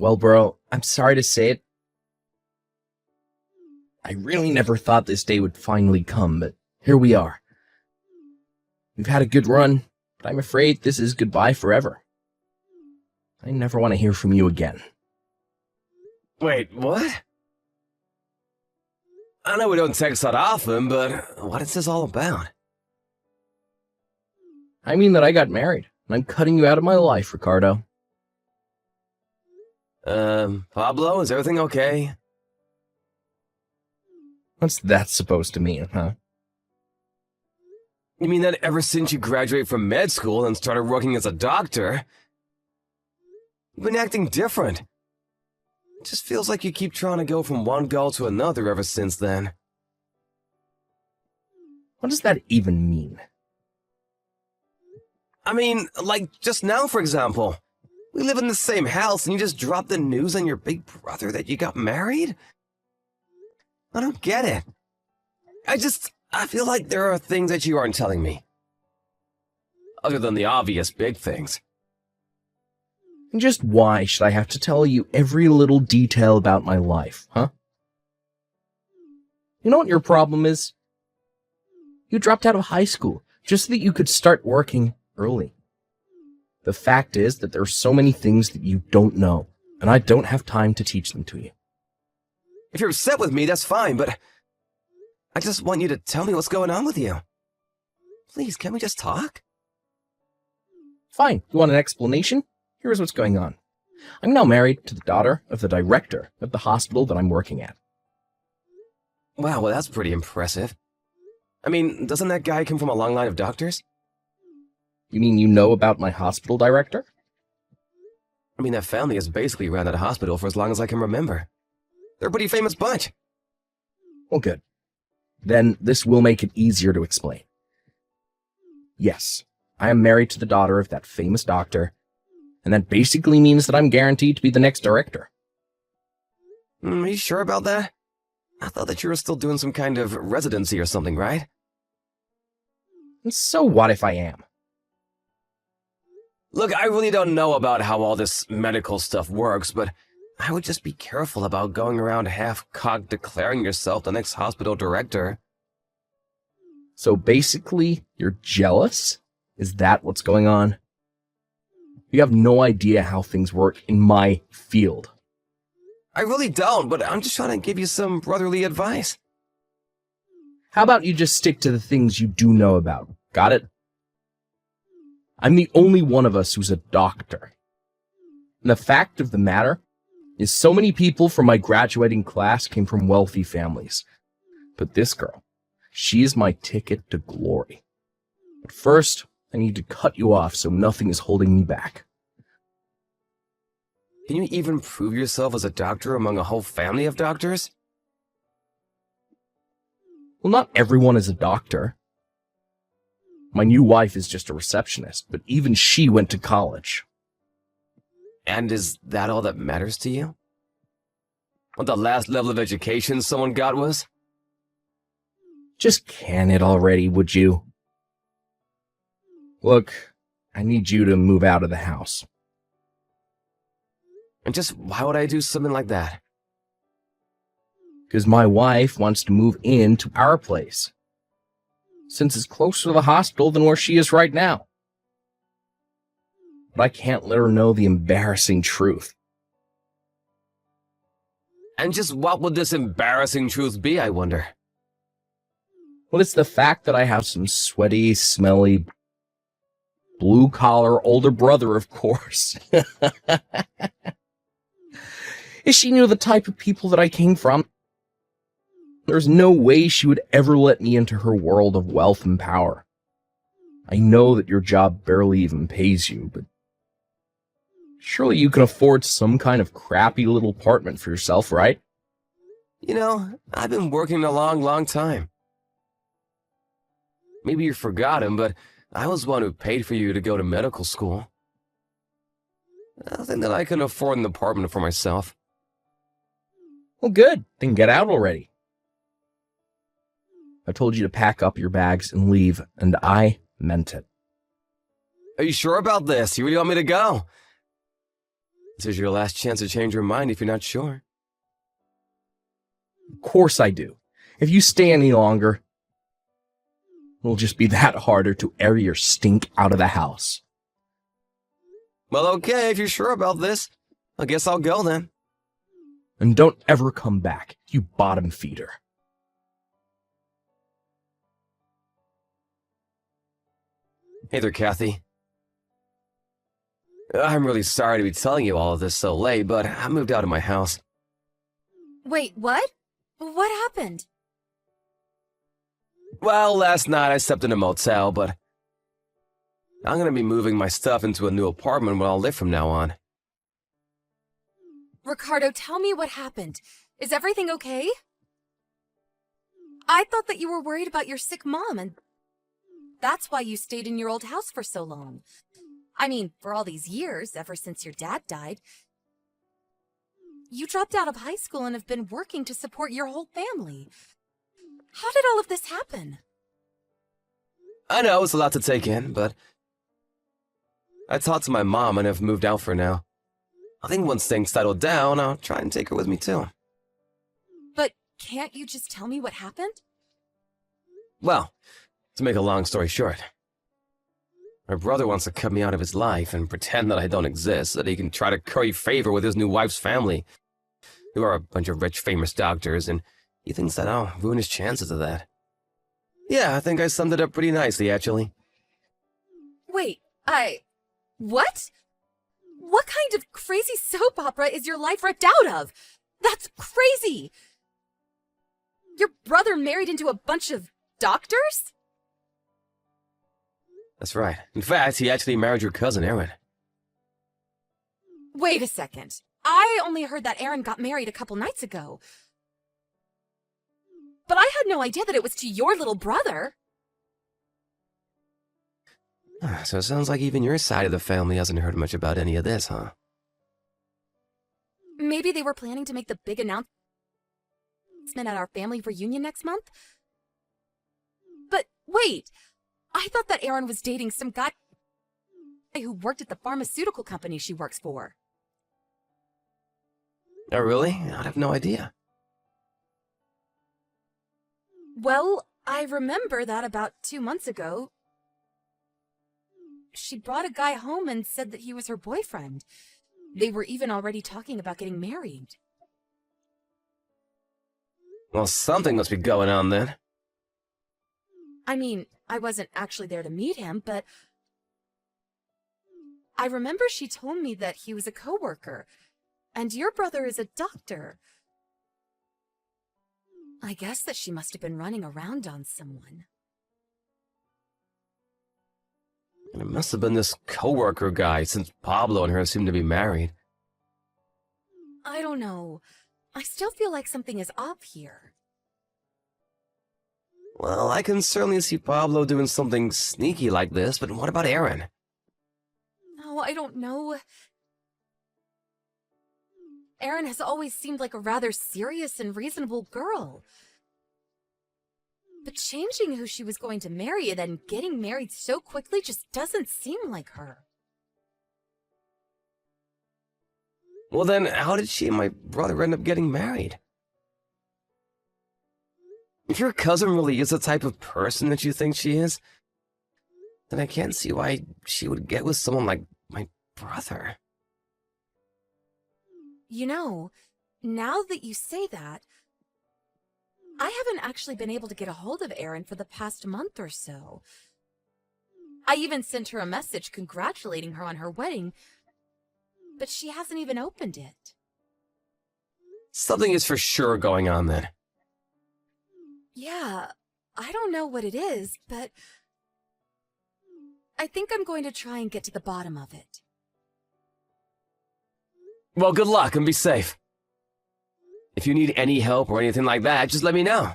Well, bro, I'm sorry to say it. I really never thought this day would finally come, but here we are. We've had a good run, but I'm afraid this is goodbye forever. I never want to hear from you again. Wait, what? I know we don't text that often, but what is this all about? I mean that I got married, and I'm cutting you out of my life, Ricardo. Pablo, is everything okay? What's that supposed to mean, huh? You mean that ever since you graduated from med school and started working as a doctor, you've been acting different. It just feels like you keep trying to go from one girl to another ever since then. What does that even mean? I mean, like just now, for example. We live in the same house and you just dropped the news on your big brother that you got married? I don't get it. I feel like there are things that you aren't telling me. Other than the obvious big things. And just why should I have to tell you every little detail about my life, huh? You know what your problem is? You dropped out of high school just so that you could start working early. The fact is that there are so many things that you don't know, and I don't have time to teach them to you. If you're upset with me, that's fine, but I just want you to tell me what's going on with you. Please, can't we just talk? Fine. You want an explanation? Here's what's going on. I'm now married to the daughter of the director of the hospital that I'm working at. Wow, well that's pretty impressive. I mean, doesn't that guy come from a long line of doctors? You mean you know about my hospital director? I mean, that family has basically ran that hospital for as long as I can remember. They're a pretty famous bunch. Well, good. Then this will make it easier to explain. Yes, I am married to the daughter of that famous doctor, and that basically means that I'm guaranteed to be the next director. Are you sure about that? I thought that you were still doing some kind of residency or something, right? And so what if I am? Look, I really don't know about how all this medical stuff works, but I would just be careful about going around half-cocked declaring yourself the next hospital director. So basically, you're jealous? Is that what's going on? You have no idea how things work in my field. I really don't, but I'm just trying to give you some brotherly advice. How about you just stick to the things you do know about? Got it? I'm the only one of us who's a doctor. And the fact of the matter is so many people from my graduating class came from wealthy families. But this girl, she is my ticket to glory. But first, I need to cut you off so nothing is holding me back. Can you even prove yourself as a doctor among a whole family of doctors? Well, not everyone is a doctor. My new wife is just a receptionist, but even she went to college. And is that all that matters to you? What the last level of education someone got was? Just can it already, would you? Look, I need you to move out of the house. And just why would I do something like that? Because my wife wants to move into our place, since it's closer to the hospital than where she is right now. But I can't let her know the embarrassing truth. And just what would this embarrassing truth be, I wonder? Well, it's the fact that I have some sweaty, smelly, blue-collar older brother, of course. If she knew the type of people that I came from, there's no way she would ever let me into her world of wealth and power. I know that your job barely even pays you, but surely you can afford some kind of crappy little apartment for yourself, right? You know, I've been working a long, long time. Maybe you forgot him, but I was the one who paid for you to go to medical school. I think that I can afford an apartment for myself. Well, good. Then get out already. I told you to pack up your bags and leave, and I meant it. Are you sure about this? You really want me to go? This is your last chance to change your mind if you're not sure. Of course I do. If you stay any longer, it'll just be that harder to air your stink out of the house. Well, okay, if you're sure about this, I guess I'll go then. And don't ever come back, you bottom feeder. Hey there, Kathy. I'm really sorry to be telling you all of this so late, but I moved out of my house. Wait, what? What happened? Well, last night I slept in a motel, but I'm gonna be moving my stuff into a new apartment where I'll live from now on. Ricardo, tell me what happened. Is everything okay? I thought that you were worried about your sick mom, and that's why you stayed in your old house for so long. I mean, for all these years, ever since your dad died. You dropped out of high school and have been working to support your whole family. How did all of this happen? I know it's a lot to take in, but I talked to my mom and have moved out for now. I think once things settle down, I'll try and take her with me too. But can't you just tell me what happened? Well, to make a long story short, my brother wants to cut me out of his life and pretend that I don't exist so that he can try to curry favor with his new wife's family, who are a bunch of rich, famous doctors, and he thinks that I'll ruin his chances of that. Yeah, I think I summed it up pretty nicely, actually. Wait, what? What kind of crazy soap opera is your life ripped out of? That's crazy! Your brother married into a bunch of doctors? That's right. In fact, he actually married your cousin, Aaron. Wait a second. I only heard that Aaron got married a couple nights ago. But I had no idea that it was to your little brother. So it sounds like even your side of the family hasn't heard much about any of this, huh? Maybe they were planning to make the big announcement at our family reunion next month? But wait, I thought that Aaron was dating some guy who worked at the pharmaceutical company she works for. Oh, really? I have no idea. Well, I remember that about 2 months ago, she brought a guy home and said that he was her boyfriend. They were even already talking about getting married. Well, something must be going on then. I mean, I wasn't actually there to meet him, but I remember she told me that he was a coworker, and your brother is a doctor. I guess that she must have been running around on someone. It must have been this coworker guy, since Pablo and her seem to be married. I don't know. I still feel like something is off here. Well, I can certainly see Pablo doing something sneaky like this, but what about Aaron? Oh, I don't know. Erin has always seemed like a rather serious and reasonable girl. But changing who she was going to marry and then getting married so quickly just doesn't seem like her. Well then, how did she and my brother end up getting married? If your cousin really is the type of person that you think she is, then I can't see why she would get with someone like my brother. You know, now that you say that, I haven't actually been able to get a hold of Erin for the past month or so. I even sent her a message congratulating her on her wedding, but she hasn't even opened it. Something is for sure going on then. Yeah, I don't know what it is, but I think I'm going to try and get to the bottom of it. Well, good luck and be safe. If you need any help or anything like that, just let me know.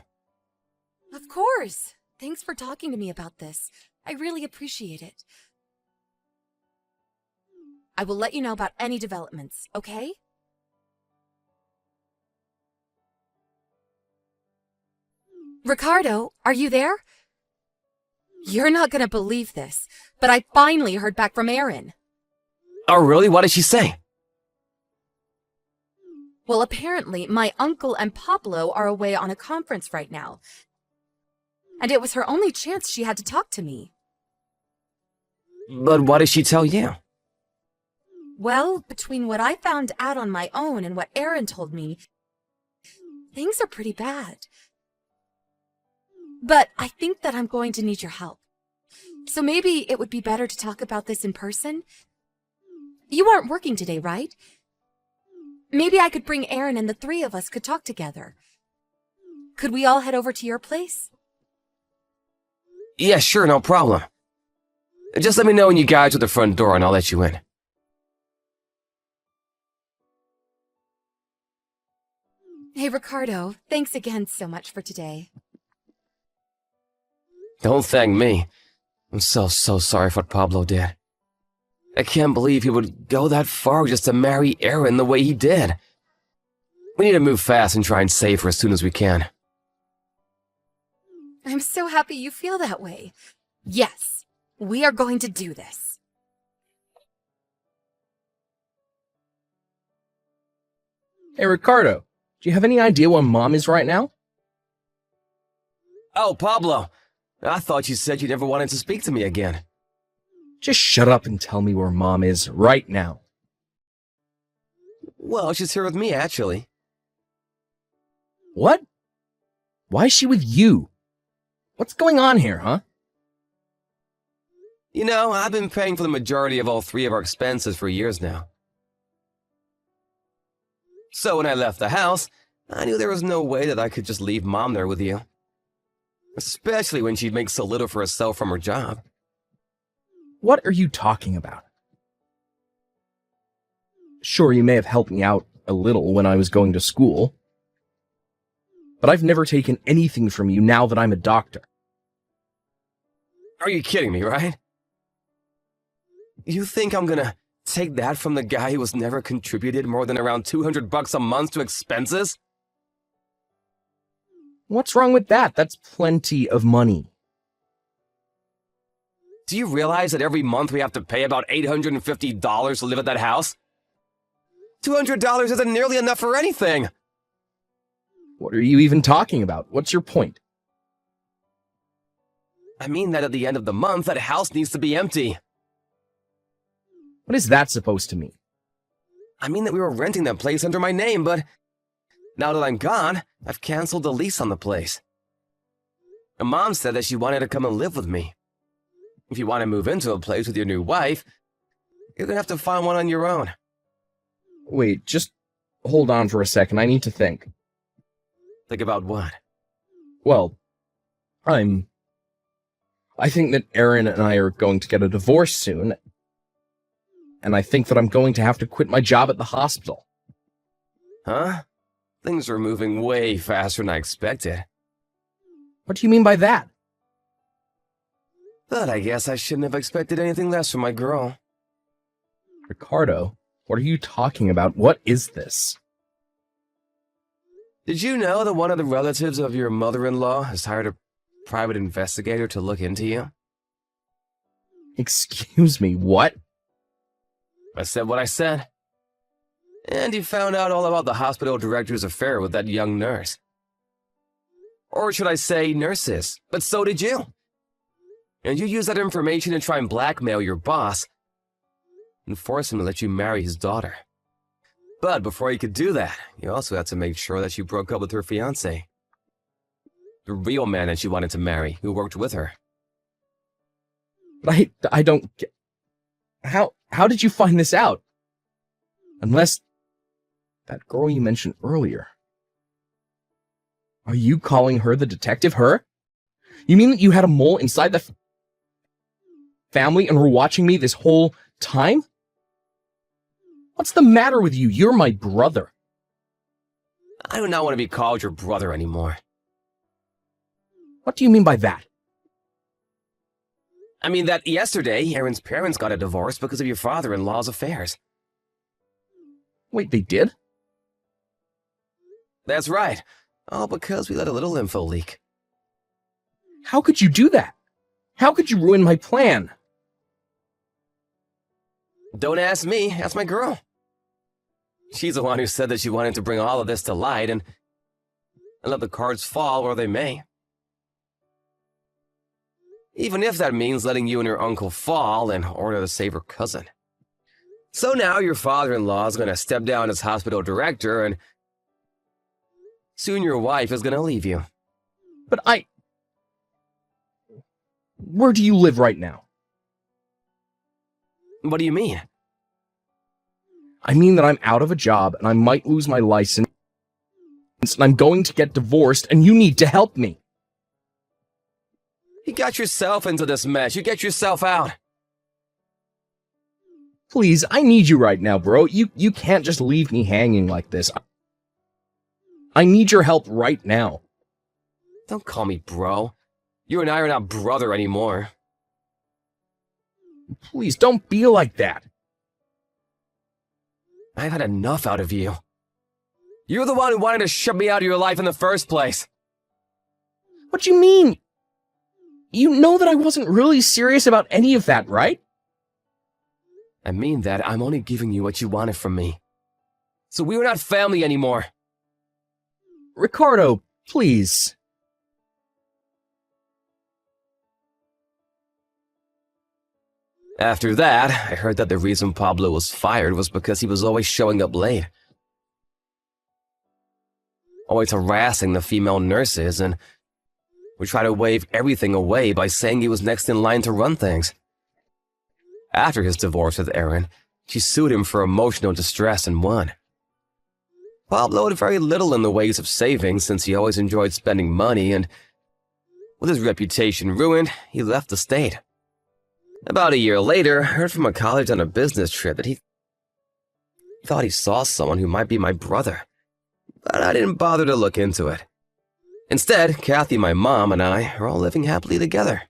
Of course. Thanks for talking to me about this. I really appreciate it. I will let you know about any developments, okay? Ricardo, are you there? You're not gonna believe this, but I finally heard back from Erin. Oh, really? What did she say? Well, apparently, my uncle and Pablo are away on a conference right now. And it was her only chance she had to talk to me. But why did she tell you? Well, between what I found out on my own and what Aaron told me, things are pretty bad. But I think that I'm going to need your help. So maybe it would be better to talk about this in person? You aren't working today, right? Maybe I could bring Aaron and the three of us could talk together. Could we all head over to your place? Yeah, sure, no problem. Just let me know when you guys are at the front door and I'll let you in. Hey, Ricardo, thanks again so much for today. Don't thank me. I'm so sorry for what Pablo did. I can't believe he would go that far just to marry Aaron the way he did. We need to move fast and try and save her as soon as we can. I'm so happy you feel that way. Yes, we are going to do this. Hey, Ricardo, do you have any idea where Mom is right now? Oh, Pablo. I thought you said you never wanted to speak to me again. Just shut up and tell me where Mom is right now. Well, she's here with me, actually. What? Why is she with you? What's going on here, huh? You know, I've been paying for the majority of all three of our expenses for years now. So when I left the house, I knew there was no way that I could just leave Mom there with you. Especially when she makes so little for herself from her job. What are you talking about? Sure, you may have helped me out a little when I was going to school, but I've never taken anything from you now that I'm a doctor. Are you kidding me, right? You think I'm gonna take that from the guy who has never contributed more than around $200 a month to expenses? What's wrong with that? That's plenty of money. Do you realize that every month we have to pay about $850 to live at that house? $200 isn't nearly enough for anything. What are you even talking about? What's your point? I mean that at the end of the month, that house needs to be empty. What is that supposed to mean? I mean that we were renting that place under my name, but now that I'm gone, I've canceled the lease on the place. And Mom said that she wanted to come and live with me. If you want to move into a place with your new wife, you're gonna have to find one on your own. Wait, just hold on for a second. I need to think. Think about what? Well, I think that Aaron and I are going to get a divorce soon, and I think that I'm going to have to quit my job at the hospital. Huh? Things are moving way faster than I expected. What do you mean by that? But I guess I shouldn't have expected anything less from my girl. Ricardo, what are you talking about? What is this? Did you know that one of the relatives of your mother-in-law has hired a private investigator to look into you? Excuse me, what? I said what I said. And he found out all about the hospital director's affair with that young nurse. Or should I say nurses, but so did you. And you used that information to try and blackmail your boss and force him to let you marry his daughter. But before you could do that, you also had to make sure that she broke up with her fiancé. The real man that she wanted to marry, who worked with her. But I don't get... How did you find this out? Unless that girl you mentioned earlier. Are you calling her the detective, her? You mean that you had a mole inside the family and were watching me this whole time? What's the matter with you? You're my brother. I do not want to be called your brother anymore. What do you mean by that? I mean that yesterday, Aaron's parents got a divorce because of your father-in-law's affairs. Wait, they did? That's right. All because we let a little info leak. How could you do that? How could you ruin my plan? Don't ask me, ask my girl. She's the one who said that she wanted to bring all of this to light and let the cards fall where they may. Even if that means letting you and your uncle fall in order to save her cousin. So now your father-in-law is going to step down as hospital director, and soon your wife is going to leave you. But where do you live right now? What do you mean? I mean that I'm out of a job and I might lose my license and I'm going to get divorced and you need to help me. You got yourself into this mess. You get yourself out. Please, I need you right now, bro. You can't just leave me hanging like this. I need your help right now. Don't call me bro. You and I are not brother anymore. Please, don't be like that. I've had enough out of you. You're the one who wanted to shut me out of your life in the first place. What do you mean? You know that I wasn't really serious about any of that, right? I mean that I'm only giving you what you wanted from me. So we were not family anymore. Ricardo, please. After that, I heard that the reason Pablo was fired was because he was always showing up late. Always harassing the female nurses, and would try to wave everything away by saying he was next in line to run things. After his divorce with Erin, she sued him for emotional distress and won. Pablo had very little in the ways of saving since he always enjoyed spending money, and with his reputation ruined, he left the state. About a year later, I heard from a college on a business trip that he thought he saw someone who might be my brother, but I didn't bother to look into it. Instead, Kathy, my mom, and I are all living happily together.